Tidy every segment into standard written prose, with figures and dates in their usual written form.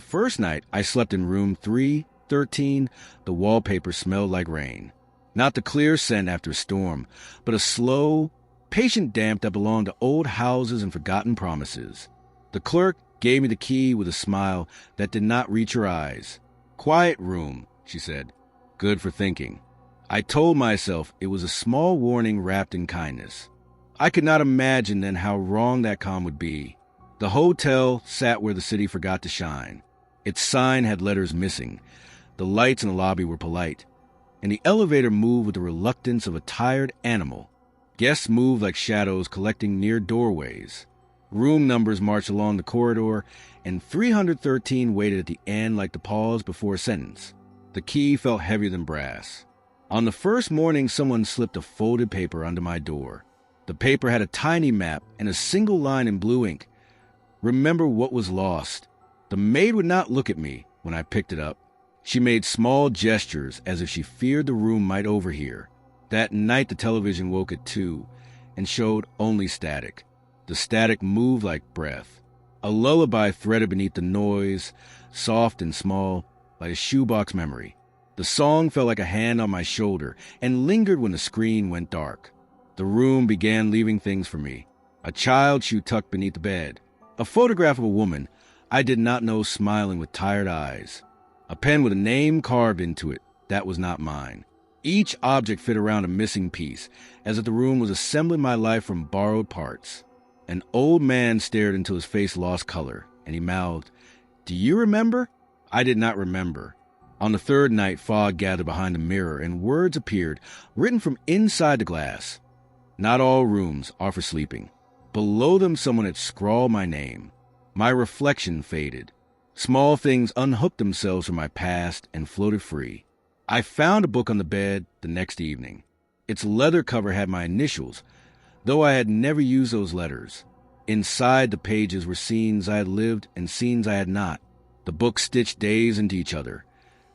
The first night, I slept in room 313. The wallpaper smelled like rain. Not the clear scent after a storm, but a slow, patient damp that belonged to old houses and forgotten promises. The clerk gave me the key with a smile that did not reach her eyes. "Quiet room," she said. "Good for thinking." I told myself it was a small warning wrapped in kindness. I could not imagine then how wrong that calm would be. The hotel sat where the city forgot to shine. Its sign had letters missing. The lights in the lobby were polite. And the elevator moved with the reluctance of a tired animal. Guests moved like shadows collecting near doorways. Room numbers marched along the corridor, and 313 waited at the end like the pause before a sentence. The key felt heavier than brass. On the first morning, someone slipped a folded paper under my door. The paper had a tiny map and a single line in blue ink. "Remember what was lost." The maid would not look at me when I picked it up. She made small gestures as if she feared the room might overhear. That night the television woke at 2 and showed only static. The static moved like breath. A lullaby threaded beneath the noise, soft and small, like a shoebox memory. The song felt like a hand on my shoulder and lingered when the screen went dark. The room began leaving things for me. A child's shoe tucked beneath the bed. A photograph of a woman I did not know smiling with tired eyes. A pen with a name carved into it that was not mine. Each object fit around a missing piece, as if the room was assembling my life from borrowed parts. An old man stared until his face lost color, and he mouthed, "Do you remember?" I did not remember. On the third night, fog gathered behind the mirror, and words appeared, written from inside the glass. Not all rooms are for sleeping. Below them, someone had scrawled my name. My reflection faded. Small things unhooked themselves from my past and floated free. I found a book on the bed the next evening. Its leather cover had my initials, though I had never used those letters. Inside the pages were scenes I had lived and scenes I had not. The book stitched days into each other,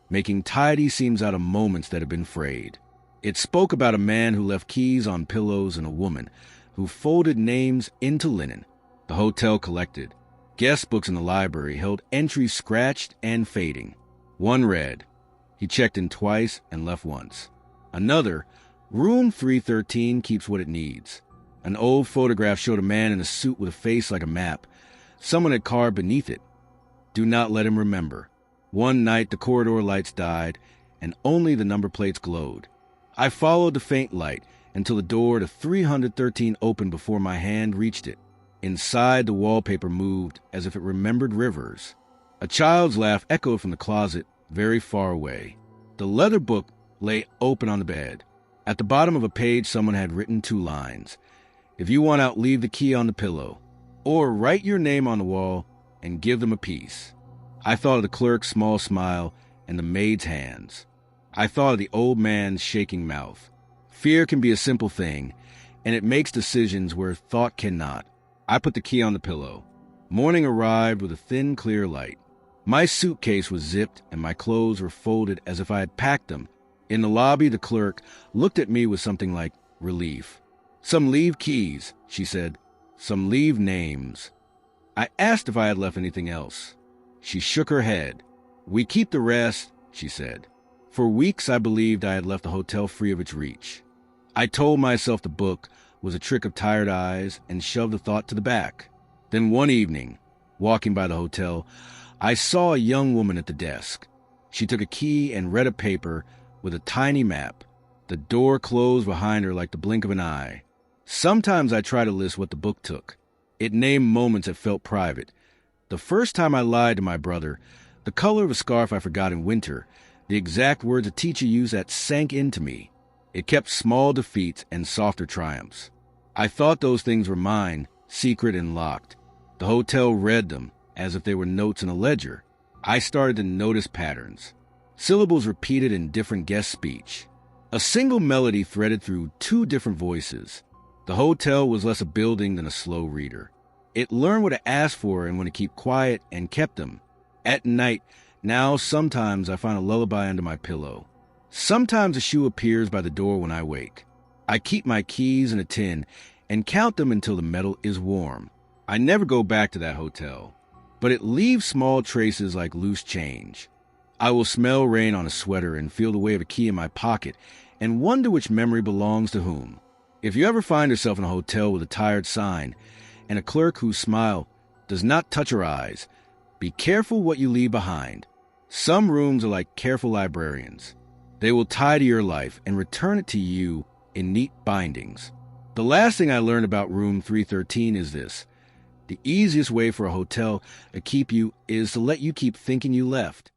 making tidy seams out of moments that had been frayed. It spoke about a man who left keys on pillows and a woman who folded names into linen. The hotel collected. Guest books in the library held entries scratched and fading. One read, "He checked in twice and left once." Another, "Room 313 keeps what it needs." An old photograph showed a man in a suit with a face like a map. Someone had carved beneath it, "Do not let him remember." One night the corridor lights died, and only the number plates glowed. I followed the faint light until the door to 313 opened before my hand reached it. Inside, the wallpaper moved as if it remembered rivers. A child's laugh echoed from the closet very far away. The leather book lay open on the bed. At the bottom of a page, someone had written 2 lines. "If you want out, leave the key on the pillow. Or write your name on the wall and give them a piece." I thought of the clerk's small smile and the maid's hands. I thought of the old man's shaking mouth. Fear can be a simple thing, and it makes decisions where thought cannot. I put the key on the pillow. Morning arrived with a thin, clear light. My suitcase was zipped and my clothes were folded as if I had packed them. In the lobby, the clerk looked at me with something like relief. "Some leave keys," she said. "Some leave names." I asked if I had left anything else. She shook her head. "We keep the rest," she said. For weeks I believed I had left the hotel free of its reach. I told myself the book was a trick of tired eyes and shoved the thought to the back. Then one evening, walking by the hotel, I saw a young woman at the desk. She took a key and read a paper with a tiny map. The door closed behind her like the blink of an eye. Sometimes I try to list what the book took. It named moments that felt private. The first time I lied to my brother, the color of a scarf I forgot in winter, the exact words a teacher used that sank into me. It kept small defeats and softer triumphs. I thought those things were mine, secret and locked. The hotel read them as if they were notes in a ledger. I started to notice patterns. Syllables repeated in different guest speech. A single melody threaded through 2 different voices. The hotel was less a building than a slow reader. It learned what to ask for and when to keep quiet and kept them. At night, now sometimes I find a lullaby under my pillow. Sometimes a shoe appears by the door when I wake. I keep my keys in a tin and count them until the metal is warm. I never go back to that hotel. but it leaves small traces like loose change. I will smell rain on a sweater and feel the weight of a key in my pocket and wonder which memory belongs to whom. If you ever find yourself in a hotel with a tired sign and a clerk whose smile does not touch her eyes, be careful what you leave behind. Some rooms are like careful librarians. They will tidy your life and return it to you in neat bindings. The last thing I learned about room 313 is this. The easiest way for a hotel to keep you is to let you keep thinking you left.